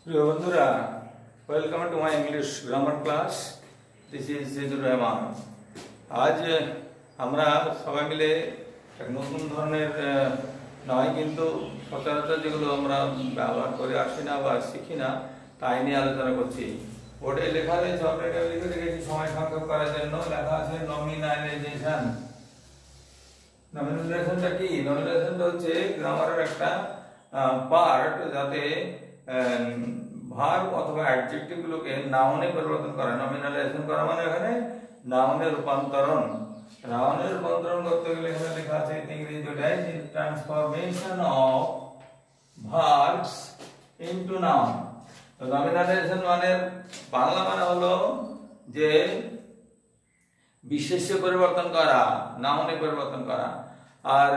প্রিয় বন্ধুরা, welcome to my English grammar class. This is Jidur Rahman. আজ আমরা সবাই মিলে এক নতুন ধরনের নয়, কিন্তু সচরাচর যেগুলো আমরা ব্যবহার করে আসি না বা শিখি না তাই নিয়ে আলোচনা করছি। বোর্ডে লেখা রয়েছে, অলরেডি আমি লিখে রেখেছি সময় সংক্ষেপ করার জন্য। লেখা আছে নমিনালাইজেশন। নমিনালাইজেশনটা কি? নমিনালাইজেশনটা হচ্ছে গ্রামারের একটা পার্ট, যাতে ভার্ব অথবা অ্যাডজেক্টিভ গুলোকে নাউনে পরিবর্তন করা। নমিনালাইজেশন করা মানে এখানে নাউনের রূপান্তরণ। নাউনের রূপান্তরণ করতে গেলে এখানে লেখা আছে ইংরেজিটায় transformation of verbs into noun. তো নমিনালাইজেশন মানে বাংলা মানে হলো যে বিশেষ্য পরিবর্তন করা, নাউনে পরিবর্তন করা। আর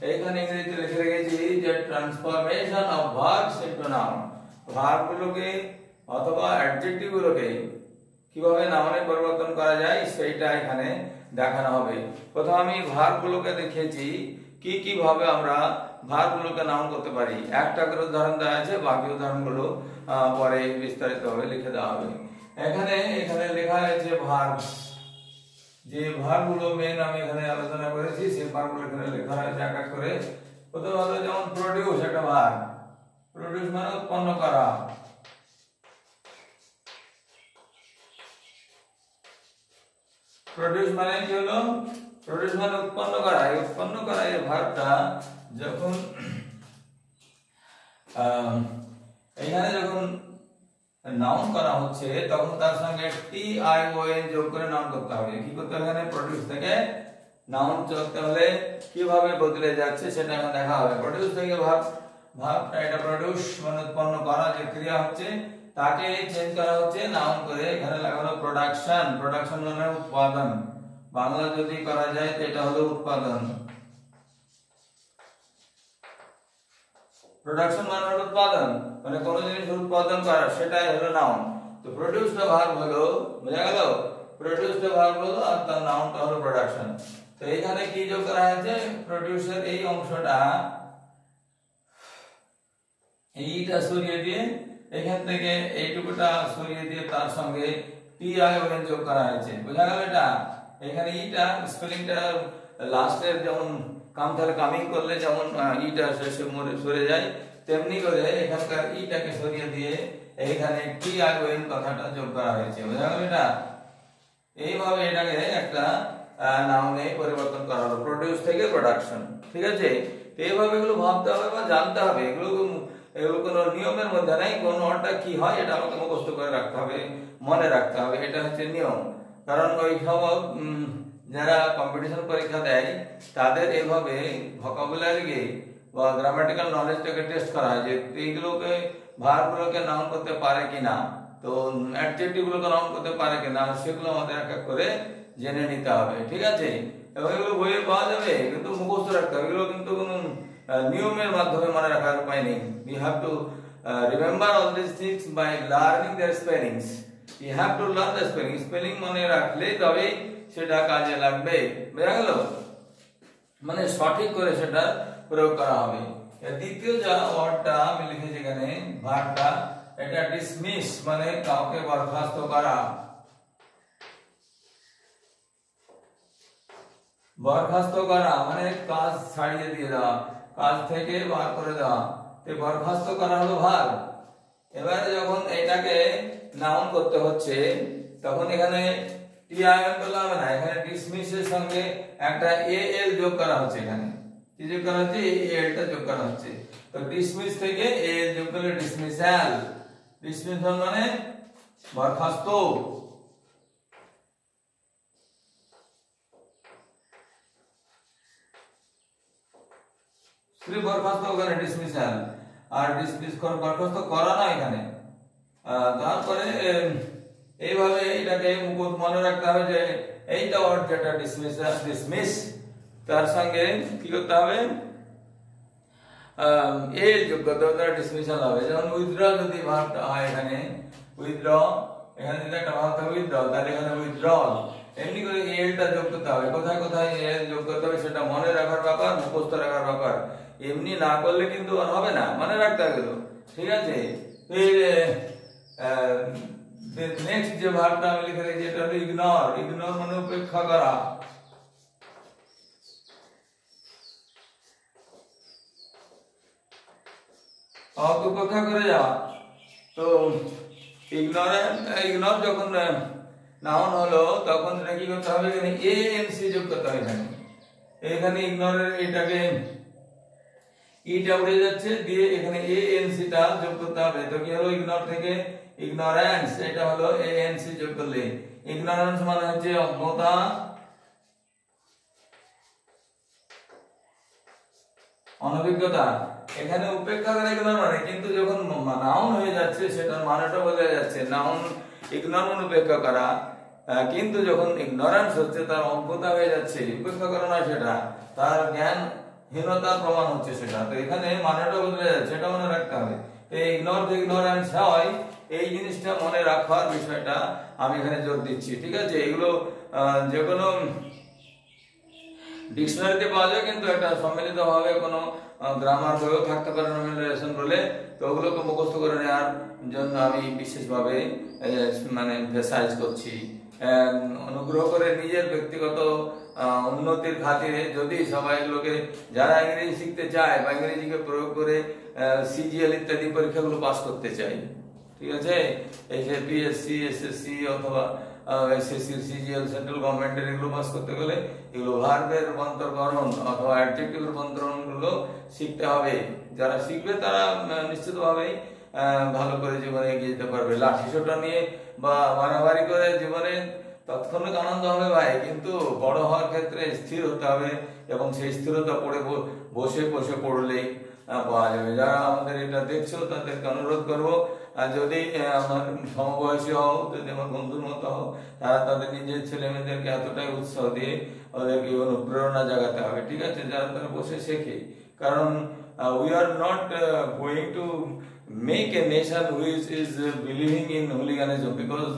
এইখানে ইংরেজিতে লিখে রেখেছি যে transformation of verbs into noun. ভার্বগুলোকে অথবা অ্যাডজেক্টিভ গুলোকে কিভাবে নাউনে পরিবর্তন করা যায় সেইটা এখানে দেখানো হবে। প্রথমে আমি ভার্বগুলোকে দেখিয়েছি কি কি ভাবে আমরা ভার্বগুলোকে নাউন করতে পারি। একটা করে উদাহরণ দেওয়া আছে, বাকি উদাহরণগুলো পরে বিস্তারিতভাবে লিখে দেওয়া হবে। এখানে লেখা আছে ভার্বস। যে ভার্বগুলো মেন আমি এখানে আলোচনা করেছি সেই ভার্বগুলো এখানে লেখা আছে এক এক করে। প্রথমে হলো যেমন প্রোডিউস, একটা ভার্ব। প্রোডিউস মানে উৎপন্ন করা। প্রোডিউস মানে কি হলো? প্রোডিউস মানে উৎপন্ন করা। এই উৎপন্ন করা এই ভার্বটা যখন এখানে যখন নাউন করা হচ্ছে তখন তার সঙ্গে টি আই ও এন যোগ করে নাউন করতে হবে। কি করতে হবে? এখানে প্রোডিউস থেকে নাউন করতে হলে কিভাবে বদলে যাচ্ছে সেটা এখন দেখা হবে। প্রোডিউস থেকে ভার্বটা এটা প্রোডিউস মানে উৎপন্ন করা, যে ক্রিয়া হচ্ছে তাকে চেঞ্জ করা হচ্ছে নাউন করে। এখানে লাগানো প্রোডাকশন। প্রোডাকশন মানে উৎপাদন। বাংলা যদি করা যায় তো এটা হলো উৎপাদন। প্রোডাকশন মানে হলো উৎপাদন, মানে কোন জিনিস উৎপাদন করা, সেটাই হলো নাউন। তো প্রোডিউসটা ভার্ব হলো, বোঝা গেল? প্রোডিউসটা ভার্ব হলো আর তার নাউনটা হলো প্রোডাকশন। তো এখানে কি যোগ করা হয়েছে? প্রোডিউসের এই অংশটা এইটা সরিয়ে দিয়ে, এখান থেকে এইটুকুটা সরিয়ে দিয়ে তার সঙ্গে টি আই ও এন যোগ করা হয়েছে। বোঝা গেল? এটা এখানে ইটা স্পেলিংটা লাস্টের যেমন কামিং করলে যেমন ইটা শেষে সরে যায়, তেমনি করে এখানকার ইটাকে সরিয়ে দিয়ে এইখানে টি আই ও এন কথাটা যোগ করা হয়েছে। বোঝা গেল? এটা এইভাবে এটাকে একটা নাউনে পরিবর্তন করা হলো, প্রোডিউস থেকে প্রোডাকশন। ঠিক আছে? তো এইভাবে এগুলো ভাবতে হবে বা জানতে হবে। এগুলো কোনো নিয়মের মধ্যে নেই। কোন অর্ডটা কি হয় এটা আমাকে মুখস্থ করে রাখতে হবে, মনে রাখতে হবে। এটা হচ্ছে নিয়ম। কারণ ওই সব যারা কম্পিটিশন পরীক্ষা দেয় তাদের এইভাবে ভোকাবুলারিকে বা গ্রামাটিক্যাল নলেজটাকে টেস্ট করা হয় যে এইগুলোকে ভার্বগুলোকে নাউন করতে পারে কিনা, তো অ্যাডজেক্টিভ গুলোকে নাউন করতে পারে কিনা, সেগুলো আমাদের এক এক করে জেনে নিতে হবে। ঠিক আছে? এবং এগুলো বইয়ে পাওয়া যাবে, কিন্তু মুখস্থ রাখতে হবে। এগুলো কিন্তু কোনো নিয়মের মাধ্যমে মনে রাখার উপায় নেই। We have to remember all these things by learning their spellings. You have to learn the spelling. Spelling মনে রাখলে তবে সেটা কাজে লাগবে। বোঝা গেল? মানে সঠিক করে সেটা প্রয়োগ করা হবে। দ্বিতীয় যে ওয়ার্ডটা আমি লিখেছি এখানে, ভার্বটা, এটা ডিসমিস মানে কাউকে বরখাস্ত করা। বরখাস্ত করা মানে কাজ ছাড়িয়ে দিয়ে দেওয়া, কাজ থেকে বার করে দেওয়া। তো বরখাস্ত করা হলো ভার্ব। এবারে যখন এটাকে নাউন করতে হচ্ছে তখন এখানে টি আই এন বলা হবে না, এখানে ডিসমিসের সঙ্গে একটা এ এল যোগ করা হচ্ছে। এখানে কি যোগ করা হচ্ছে? এ এলটা যোগ করা হচ্ছে। তো ডিসমিস থেকে এ এল যোগ করলে ডিসমিসাল। ডিসমিসাল মানে বরখাস্ত। বরখাস্ত ওখানে ডিসমিসাল, আর বরখাস্ত করা না এখানে। তারপরে এইভাবে এটাকে মনে রাখতে হবে যে এইটা ওয়ার্ড যেটা ডিসমিস, তার সঙ্গে কি করতে হবে? এর যোগ করতে হবে, ডিসমিসাল হবে। যেমন উইথড্র যদি ভার্বটা হয়, এখানে উইথড্র, এখানে যদি একটা ভার্ব থাকে উইথড্র, তাহলে এখানে উইথড্রল। এমনি করে এলটা যোগ করতে হবে। কোথায় কোথায় এল যোগ করতে হবে সেটা মনে রাখার ব্যাপার, মুখস্থ রাখার ব্যাপার। এমনি না করলে কিন্তু আর হবে না, মনে রাখতে হবে। ঠিক আছে? তো নেক্সট যে ভার্বটা আমি লিখে রেখেছি এটা হলো ইগনোর। ইগনোর মানে উপেক্ষা করা। উপেক্ষা করে যাওয়া। তো ইগনোর যখন নাউন হলো তখন এটা কি করতে হবে, এখানে এএনসি যোগ করতে হবে। এখানে ইগনোরের এটাকে ইটা উড়ে যাচ্ছে, দিয়ে এখানে এএনসি টা যোগ করতে হবে। তো কি হলো, ইগনোর থেকে ইগনোরেন্স, এটা হলো এএনসি যোগ করলে ইগনোরেন্স মানে হচ্ছে অজ্ঞতা, অনভিজ্ঞতা। এখানে উপেক্ষা করে ইগনোর মানে, কিন্তু যখন নাউন হয়ে যাচ্ছে সেটার মানেটা বোঝা যাচ্ছে। নাউন ইগনোর মানে উপেক্ষা করা, কিন্তু যখন ইগনোরেন্স হচ্ছে তার অজ্ঞতা হয়ে যাচ্ছে, উপেক্ষা করা না, সেটা তার জ্ঞানহীনতার প্রমাণ হচ্ছে সেটা। তো এখানে মানেটা বোঝা যাচ্ছে, এটা মনে রাখতে হবে। তো ইগনোর থেকে ইগনোরেন্স হয়, এই জিনিসটা মনে রাখার বিষয়টা আমি এখানে জোর দিচ্ছি। ঠিক আছে, এগুলো যে কোনো ডিকশনারিতে পাওয়া যায়, কিন্তু একটা সম্মিলিত ভাবে কোনো গ্রামার বইও থাকতে পারে নমিনালাইজেশন বলে। তো ওগুলোকে মুখস্থ করে নেওয়ার জন্য আমি বিশেষভাবে মানে এমফাসাইজ করছি। অনুগ্রহ করে নিজের ব্যক্তিগত উন্নতির খাতিরে যদি সবাই এগুলোকে, যারা ইংরেজি শিখতে চায় বা ইংরেজিকে প্রয়োগ করে সিজিএল ইত্যাদি পরীক্ষাগুলো পাস করতে চাই, ঠিক আছে, এই যে পিএসসি, এসএসসি অথবা এসএসসি, সিজিএল, সেন্ট্রাল গভর্নমেন্টের, এগুলো পাস করতে গেলে এগুলো ভার্বের রূপান্তরকরণ অথবা অ্যাডজেক্টিভের রূপান্তরণ গুলো শিখতে হবে। যারা শিখবে তারা নিশ্চিতভাবেই ভালো করে জীবনে এগিয়ে যেতে পারবে। লাঠি সোটা নিয়ে বা মারামারি করে জীবনে তাৎক্ষণিক আনন্দ হবে ভাই, কিন্তু বড় হওয়ার ক্ষেত্রে স্থির হতে হবে, এবং সেই স্থিরতা পড়ে বসে বসে পড়লেই পাওয়া যাবে। যারা আমাদের এটা দেখছো তাদেরকে অনুরোধ করবো, যদি আমার সমবয়সী হও, যদি আমার বন্ধুর মতো হও, তারা তাদের নিজের ছেলে মেয়েদেরকে এতটাই উৎসাহ দিয়ে ওদেরকে অনুপ্রেরণা জাগাতে হবে। ঠিক আছে, যারা তারা বসে শেখে, কারণ we are not going to make a nation which is believing in hooliganism, because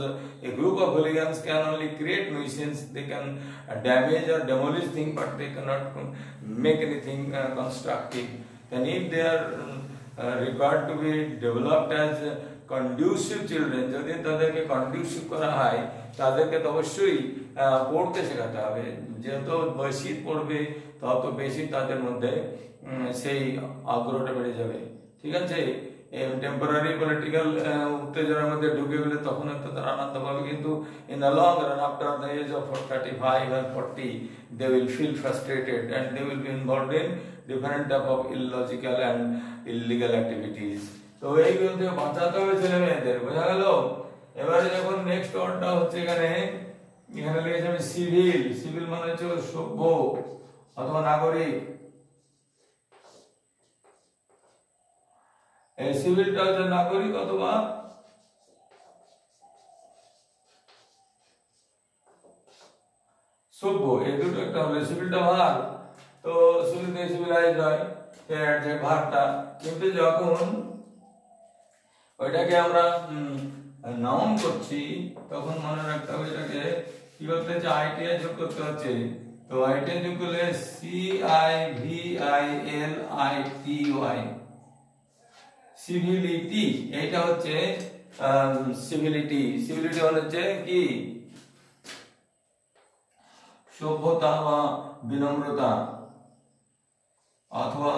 a group of hooligans can only create nuisance. They can damage or demolish things, but they cannot make anything constructive. And if they are required to be developed as conducive children, যদি তাদেরকে conducive করা হয়, তাদেরকে তো অবশ্যই পড়তে শেখাতে হবে। যত বেশি পড়বে তত বেশি তাদের মধ্যে সেই আগ্রহটা বেড়ে যাবে। ঠিক আছে, টেম্পোরারি পলিটিক্যাল উত্তেজনার মধ্যে ঢুকে গেলে তখন হয়তো তারা আনন্দ পাবে, কিন্তু in the long run, after the age of 35 and 40, they will feel frustrated and they will be involved in different type of illogical and illegal activities. তো এইগুলো থেকে বাঁচাতে হবে ছেলে মেয়েদের, বোঝা গেল? এবারে যখন নেক্সট ওয়ার্ডটা হচ্ছে এখানে লিখেছি আমি সিভিল। সিভিল মানে হচ্ছে সভ্য অথবা নাগরিক। এই সিভিলটা হচ্ছে নাগরিক অথবা সভ্য, এই দুটো একটা হলে সিভিলটা ভার। তো সিভিল থেকে সিভিলাইজড হয় যে ভারটা, কিন্তু যখন ওইটাকে আমরা নাউন করছি তখন মনে রাখতে হবে এটাকে কি করতে হচ্ছে, আইটিআই যোগ করতে হচ্ছে। তো আইটিআই যোগ করলে CIVILITY, সিভিলিটি, এইটা হচ্ছে সিভিলিটি। সিভিলিটি হচ্ছে কি, সভ্যতা বা বিনম্রতা অথবা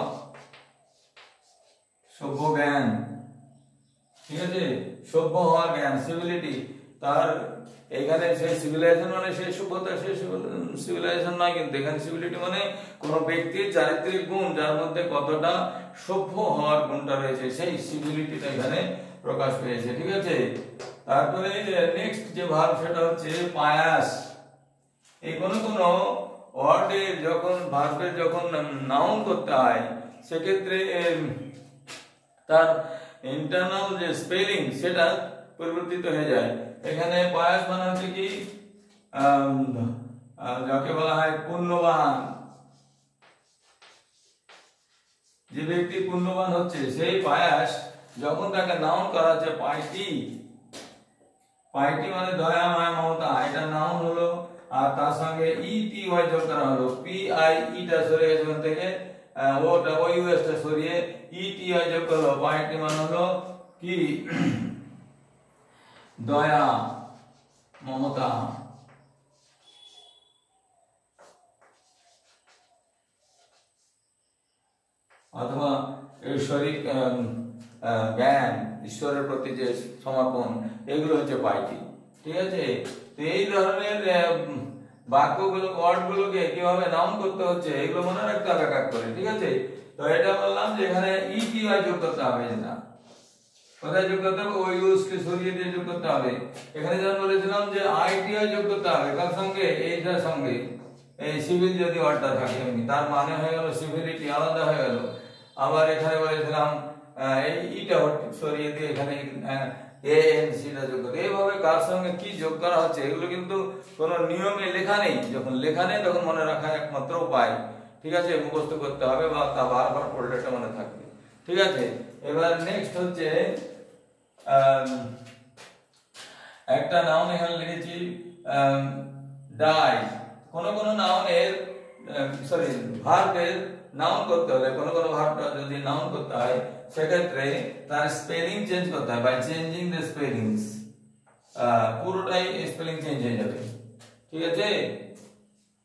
সভ্য জ্ঞান। ঠিক আছে, সভ্য হওয়ার জ্ঞান, সিভিলিটি। তার এখানে সেই সিভিলাইজেশন মানে সেই সভ্যতা, সেই সিভিলাইজেশন নয়, কিন্তু এখানে সিভিলিটি মানে কোন ব্যক্তির চারিত্রিক গুণ, যার মধ্যে কতটা সভ্য হওয়ার গুণটা রয়েছে, সেই সিভিলিটিটা এখানে প্রকাশ পেয়েছে। ঠিক আছে, তারপরে নেক্সট যে ভার্ব সেটা হচ্ছে পায়াস। এই কোন ওয়ার্ডে যখন ভার্বের যখন নাউন করতে হয়, সেক্ষেত্রে তার ইন্টারনাল যে স্পেলিং সেটা পরিবর্তিত হয়ে যায়। এখানে পায়াস মানে হচ্ছে কি, যাকে বলা হয় পুণ্যবান। যে ব্যক্তি পুণ্যবান হচ্ছে সেই পায়াস, যখন তাকে নাউন করা হচ্ছে পাইটি, পাইটি মানে দয়া, মায়া, মমতা, এটা নাউন হলো। আর তার সঙ্গে ইটি ওয়াই যোগ করা হলো, PI, ইটা সরে গেছে ওখান থেকে, ওটা ওই ইউএসটা সরিয়ে ইটি যোগ করলো, পয়েন্টটি মান হলো কি দয়া, মমতা। অথবা ঐশ্বরিক জ্ঞান, ঈশ্বরের প্রতি যে সমর্পণ, এগুলো হচ্ছে পাইটি। ঠিক আছে, তো এই ধরনের বাক্যগুলো, ওয়ার্ডগুলোকে কিভাবে নাউন করতে হচ্ছে এগুলো মনে রাখতে হবে এক করে। ঠিক আছে, তো এটা বললাম যে এখানে ইটিআই যোগ করতে হবে, না কোথায় যোগ করতে হবে, ওই ইউজকে সরিয়ে দিয়ে যোগ করতে হবে। এখানে যেমন বলেছিলাম যে আইটিআই যোগ করতে হবে কার সঙ্গে, এইটার সঙ্গে, এই সিভিল যদি ওয়ার্ডটা থাকে এমনি, তার মানে হয়ে গেল সিভিলিটি, আলাদা হয়ে গেল। আবার এখানে বলেছিলাম এই ইটা সরিয়ে দিয়ে এখানে এএনসিটা যোগ করতে। এইভাবে কার সঙ্গে কি যোগ করা হচ্ছে এগুলো কিন্তু কোনো নিয়মে লেখা নেই। যখন লেখা নেই তখন মনে রাখার একমাত্র উপায়, ঠিক আছে, মুখস্থ করতে হবে বা তা বারবার পড়লে এটা মনে থাকবে। ঠিক আছে, এবার নেক্সট হচ্ছে একটা নাউন এখানে লিখেছি ডাই। কোন কোন নাউনের সরি ভার্বের নাউন করতে হলে, কোন কোন ভার্বটা যদি নাউন করতে হয় সেক্ষেত্রে তার স্পেলিং চেঞ্জ করতে হয়, বাই চেঞ্জিং দ্য স্পেলিংস। পুরোটাই স্পেলিং চেঞ্জ হয়ে যাবে। ঠিক আছে,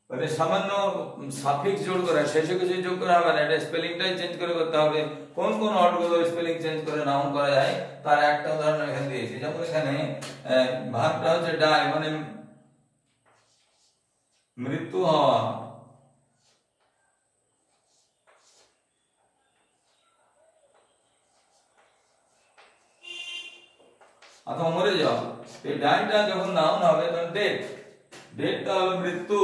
মানে সামান্য সাফিক্স যোগ করা, শেষে কিছু যোগ করা হবে না, এটা স্পেলিংটাই চেঞ্জ করে করতে হবে। কোন কোন ওয়ার্ডগুলো স্পেলিং চেঞ্জ করে নাউন করা যায় তার একটা উদাহরণ এখানে দিয়েছি। যেমন এখানে ভার্বটা হচ্ছে ডাই, মানে মৃত্যু হওয়া। অথবা মরে যাওয়া। এই ডাইটা যখন নাউন হবে তখন ডেথ, ডেথটা হলো মৃত্যু।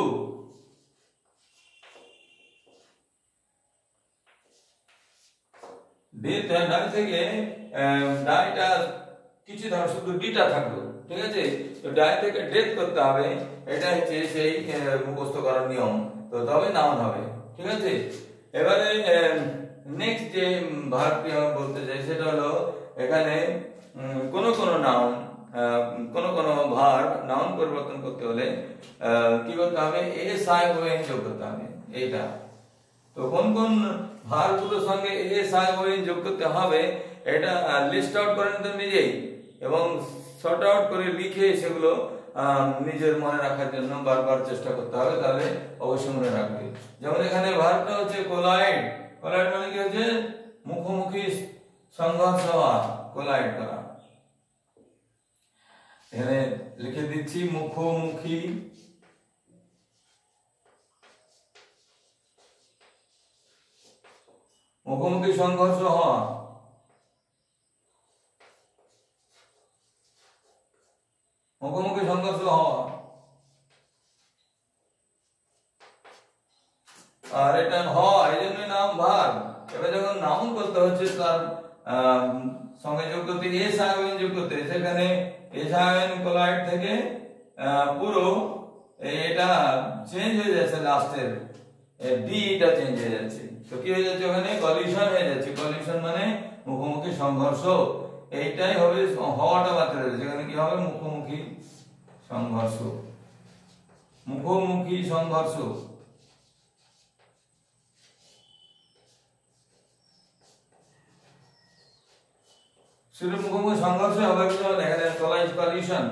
ডেথ ডাই থেকে ডাইটা কিছু ধর শুধু ডিটা থাকলো। ঠিক আছে, তো ডাই থেকে ডেথ করতে হবে, এটা হচ্ছে সেই মুখস্থ করার নিয়ম, তো তবে নাউন হবে। ঠিক আছে, এবারে নেক্সট যে ভার্বটি আমি বলতে চাই সেটা হলো এখানে কোন কোন নাউন, কোন কোন ভার্ব নাউন পরিবর্তন করতে হলে কি করতে হবে, এস আই ও এন যোগ করতে হবে। এইটা তো কোন কোন ভার্বগুলোর সঙ্গে এস আই ও এন যোগ করতে হবে এটা লিস্ট আউট করে নিতে নিজেই, এবং শর্ট আউট করে লিখে সেগুলো নিজের মনে রাখার জন্য বারবার চেষ্টা করতে হবে, তাহলে অবশ্যই মনে রাখবে। যেমন এখানে ভার্বটা হচ্ছে কোলাইড। কোলাইড মানে কি হচ্ছে, মুখোমুখি সংঘর্ষ হওয়া, কোলাইড করা। এখানে লিখে দিচ্ছি মুখোমুখি মুখোমুখি সংঘর্ষ হওয়া। মুখোমুখি সংঘর্ষ হওয়া। আর এটা হয় এই জন্য নাম ভার্ব। এবার যখন নাউন করতে হচ্ছে তার সঙ্গে যোগ করতে এস আই ও এন যোগ করতে, সেখানে S I O N collide থেকে পুরো এটা চেঞ্জ হয়ে যাচ্ছে, লাস্টের ডি টা চেঞ্জ হয়ে যাচ্ছে। তো কি হয়ে যাচ্ছে, ওখানে কলিশন হয়ে যাচ্ছে। কলিশন মানে মুখোমুখি সংঘর্ষ, এইটাই হবে, হওয়াটা বাদ হয়ে যাচ্ছে। এখানে কি হবে, মুখোমুখি সংঘর্ষ। মুখোমুখি সংঘর্ষ। শুধু মুখোমুখি সংঘর্ষ হবে কি হবে, দেখা যায় কলিশন,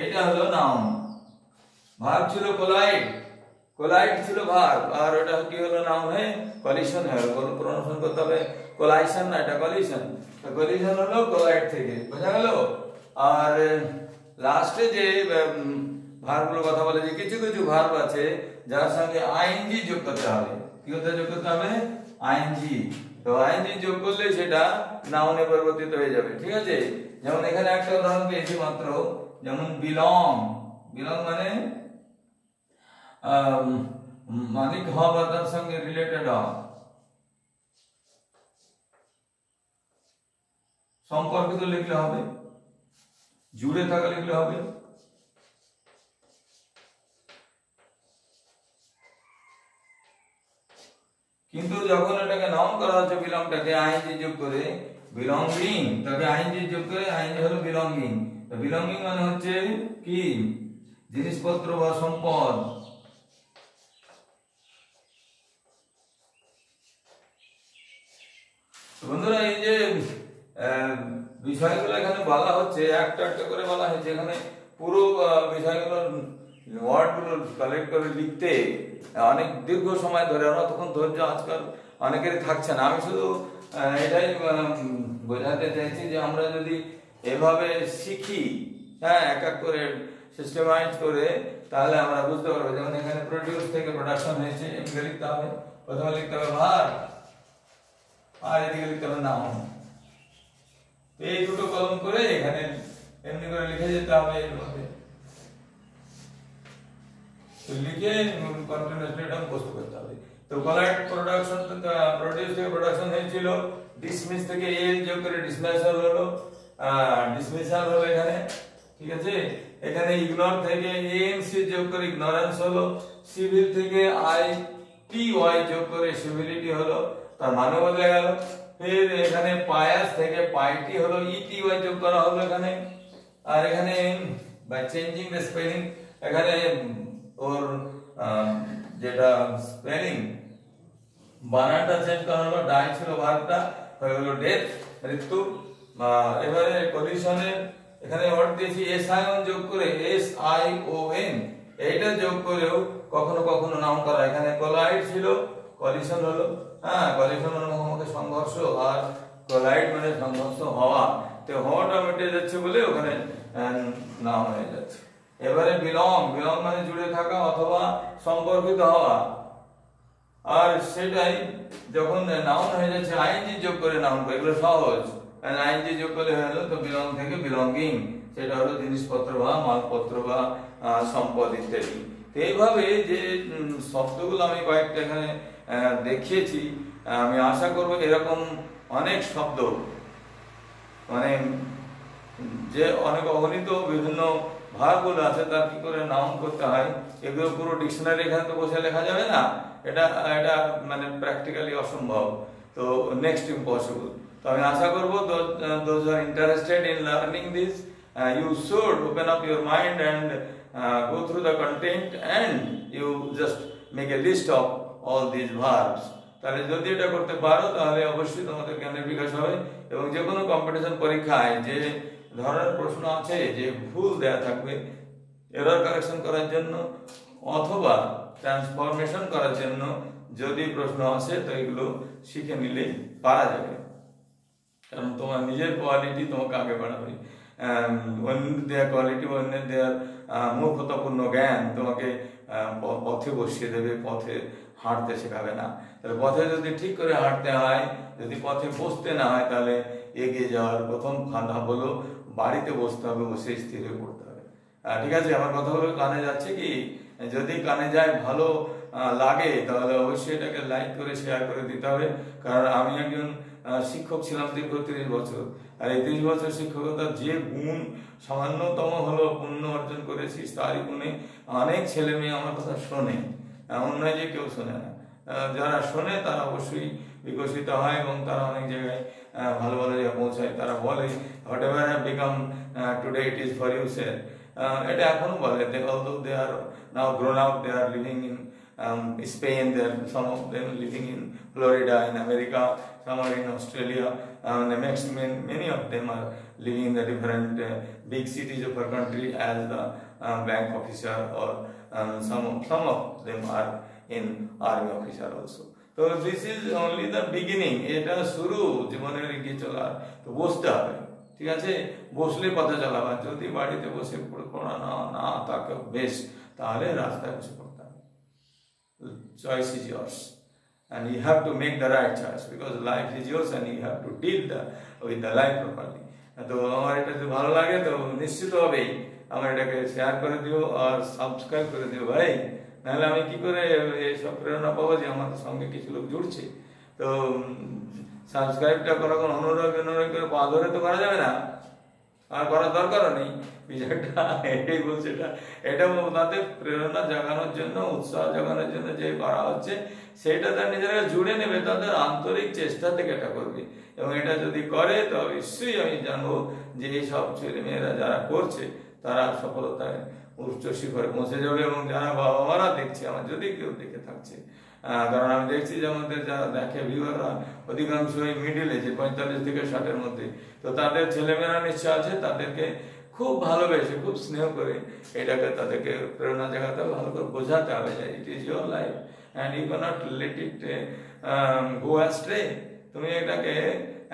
এইটা হলো নাউন। ভার্ব ছিল কোলাইড, কোলাইড ছিল ভার্ব, আর ওটা কি হলো, নাউন হয়ে কলিশন হলো। প্রনাউন্সিয়েশন করতে হবে কোলাইশন না, এটা কলিশন। তো কলিশন হলো কোলাইড থেকে, বোঝা গেল। আর লাস্টে যে ভার্বগুলোর কথা বলে, যে কিছু কিছু ভার্ব আছে যার সঙ্গে আইএনজি যোগ করতে হবে। কি করতে যোগ করতে হবে, আইএনজি। তো আইএনজি যোগ করলে সেটা নাউনে পরিবর্তিত হয়ে যাবে। ঠিক আছে, যেমন এখানে একটা উদাহরণ পেয়েছি মাত্র, যেমন বিলং। বিলং মানে মালিক হওয়া বা তার সঙ্গে রিলেটেড হওয়া, সম্পর্কিত লিখলে হবে, জুড়ে থাকা লিখলে হবে। কিন্তু যখন এটাকে নাউন করা হচ্ছে, বিলংটাকে আইএনজি যোগ করে, বিলংিং, তাকে আইএনজি যোগ করে, আইএনজি হলো বিলংিং। তো বিলংিং মানে হচ্ছে কি, জিনিসপত্র বা সম্পদ। বন্ধুরা এই যে বিষয়গুলো এখানে বলা হচ্ছে, একটা একটা করে বলা হয়েছে, এখানে পুরো বিষয়গুলো ওয়ার্ডগুলো কালেক্ট করে লিখতে অনেক দীর্ঘ সময় ধরে, আমরা তখন ধৈর্য আজকাল অনেকেরই থাকছে না। আমি শুধু এটাই বোঝাতে চাইছি যে আমরা যদি এভাবে শিখি, হ্যাঁ, এক এক করে সিস্টেমাইজ করে, তাহলে আমরা বুঝতে পারবো। যেমন এখানে প্রডিউস থেকে প্রোডাকশন হয়েছে, এমনি লিখতে হবে, প্রথমে লিখতে হবে ভার, আর এদিকে লিখতে হবে নাউন। এই দুটো কলম করে এখানে এমনি করে লিখে যেতে হবে এর মধ্যে, তো লিখে কন্টিনিউয়াসলি এটা মুখস্থ করতে হবে। তো কলাইড প্রোডাকশন, প্রডিউস থেকে প্রোডাকশন হয়েছিল, ডিসমিস থেকে এ যোগ করে ডিসমিসাল হলো, ডিসমিসাল হলো এখানে, ঠিক আছে। এখানে ইগনোর থেকে এএনসি যোগ করে ইগনোরেন্স হলো, সিভিল থেকে আই টি ওয়াই যোগ করে সিভিলিটি হলো, তার মানে বদলে গেল। फिर এখানে পায়াস থেকে পাইটি হলো, ইটি ওয়াই যোগ করা হলো এখানে। আর এখানে বাই চেঞ্জিং দ্য স্পেলিং, এখানে ওর যেটা স্পেলিং বানানটা চেঞ্জ করা হলো, ডাই ছিল ভার্বটা, হয়ে হলো ডেথ, মৃত্যু। এবারে কলিশনের এখানে ওয়ার্ড দিয়েছি এস আই ওন যোগ করে, এস আই ও এন, এইটা যোগ করেও কখনো কখনো নাউন করা। এখানে কোলাইড ছিল, কলিশন হলো, হ্যাঁ, কলিশন মানে মুখোমুখি সংঘর্ষ, আর কোলাইড মানে সংঘর্ষ হওয়া, তো হওয়াটা মিটে যাচ্ছে বলে ওখানে নাউন হয়ে যাচ্ছে। এবারে বিলং, বিলং মানে জুড়ে থাকা অথবা সম্পর্কিত হওয়া, আর সেটাই যখন নাউন হয়ে যাচ্ছে আইএনজি যোগ করে নাউন করে, এগুলো সহজ। আইএনজি যোগ করলে হলো তো বিলং থেকে বিলঙ্গিং, সেটা হলো জিনিসপত্র বা মালপত্র বা সম্পদ ইত্যাদি। তো এইভাবে যে শব্দগুলো আমি কয়েকটা এখানে দেখিয়েছি, আমি আশা করব এরকম অনেক শব্দ, মানে যে অনেক অগণিত বিভিন্ন ভাগগুলো আছে তার কি করে নাউন করতে হয়, এগুলো পুরো ডিকশনারি এখানে তো বসে লেখা যাবে না, এটা এটা মানে প্র্যাকটিক্যালি অসম্ভব, তো নেক্সট ইম্পসিবল। তো আমি আশা করব those who are interested in learning this, you should open up your mind and go through the content and you just make a list of all these verbs. তাহলে যদি এটা করতে পারো তাহলে অবশ্যই তোমাদের জ্ঞানের বিকাশ হবে, এবং যে কোনো কম্পিটিশন পরীক্ষায় যে ধরনের প্রশ্ন আছে যে ভুল দেয়া থাকবে এরর কারেকশন করার জন্য অথবা ট্রান্সফরমেশন করার জন্য যদি প্রশ্ন আসে, তো এগুলো শিখে নিলে পারা যাবে, কারণ তোমার নিজের কোয়ালিটি তোমাকে আগে বাড়াবে। অন্যের দেওয়া কোয়ালিটি, অন্যের দেওয়ার মূর্খতাপূর্ণ জ্ঞান তোমাকে পথে বসিয়ে দেবে, পথে হাঁটতে শেখাবে না। তাহলে পথে যদি ঠিক করে হাঁটতে হয়, যদি পথে বসতে না হয়, তাহলে এগিয়ে যাওয়ার প্রথম ধাপ হলো বাড়িতে বসতে হবে, বসে স্থির হয়ে পড়তে হবে। ঠিক আছে, আমার কথাগুলো কানে যাচ্ছে কি? যদি কানে যায়, ভালো লাগে, তাহলে অবশ্যই এটাকে লাইক করে শেয়ার করে দিতে হবে। কারণ আমি একজন শিক্ষক ছিলাম দীর্ঘ 30 বছর, আর এই 30 বছর শিক্ষকতার যে গুণ সামান্যতম হলো পুণ্য অর্জন করেছি, তারই গুণে অনেক ছেলে মেয়ে আমার কথা শোনে, এমন নয় যে কেউ শোনে না। যারা শোনে তারা অবশ্যই বিকশিত হয় এবং তারা অনেক জায়গায় ভালো ভালো জায়গায় পৌঁছায়। তারা বলে whatever have become today it is for you sir, এটা এখনো বলে। although they are now grown up, they are living in Spain, there some of them living in Florida, in America, some are in Australia, and many of them are living in the different big cities of our country as the bank officer, or some of them are in army officer also. So this is only the beginning, এটা শুরু জীবনের এগিয়ে চলার। তো বসতে হবে, ঠিক আছে, বসলে পথে চালাবা। যদি বাড়িতে বসে পড়া না তাকে বেশ, তাহলে রাস্তায় বসে পড়তে হবে। Choice is yours and you have to make the right choice, because life is yours and you have to deal with the life properly. তো আমার এটা যদি ভালো লাগে তো নিশ্চিতভাবেই আমার এটাকে শেয়ার করে দিও আর সাবস্ক্রাইব করে দিও ভাই, নাহলে আমি কি করে এইসব প্রেরণা পাবো যে আমার সঙ্গে কিছু লোক জুড়ছে। তো সাবস্ক্রাইবটা করার কোনো অনুরোধ করে পা ধরে তো করা যাবে না, আর করার দরকারও নেই। বিষয়টা এটাই বলছে, এটা তাদের প্রেরণা জাগানোর জন্য, উৎসাহ জাগানোর জন্য যে করা হচ্ছে, সেটা তার নিজেরা জুড়ে নেবে, তাদের আন্তরিক চেষ্টা থেকে এটা করবে। এবং এটা যদি করে তো অবশ্যই আমি জানবো যে এই সব ছেলে মেয়েরা যারা করছে তারা সফলতায় উচ্চ শিখরে পৌঁছে যাবে। এবং যারা বাবা মারা দেখছে, আমার যদি কেউ দেখে থাকছে, কারণ আমি দেখছি যে আমাদের যারা দেখে ভিউয়াররা অধিকাংশই মিডিল এজে 45 থেকে 60-এর মধ্যে, তো তাদের ছেলেমেয়েরা নিশ্চয় আছে, তাদেরকে খুব ভালোবেসে খুব স্নেহ করে এটাকে তাদেরকে প্রেরণা জাগাতে হবে, ভালো করে বোঝাতে হবে যে it is your life and you can't let it go astray. তুমি এটাকে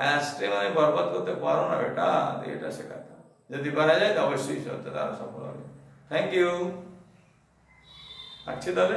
অ্যাস্ট্রে মানে বরবাদ করতে পারো না বেটা, এটা শেখাতে হবে। যদি পারা যায় তো অবশ্যই তারা সফল হবে। Thank you. আচ্ছা তাহলে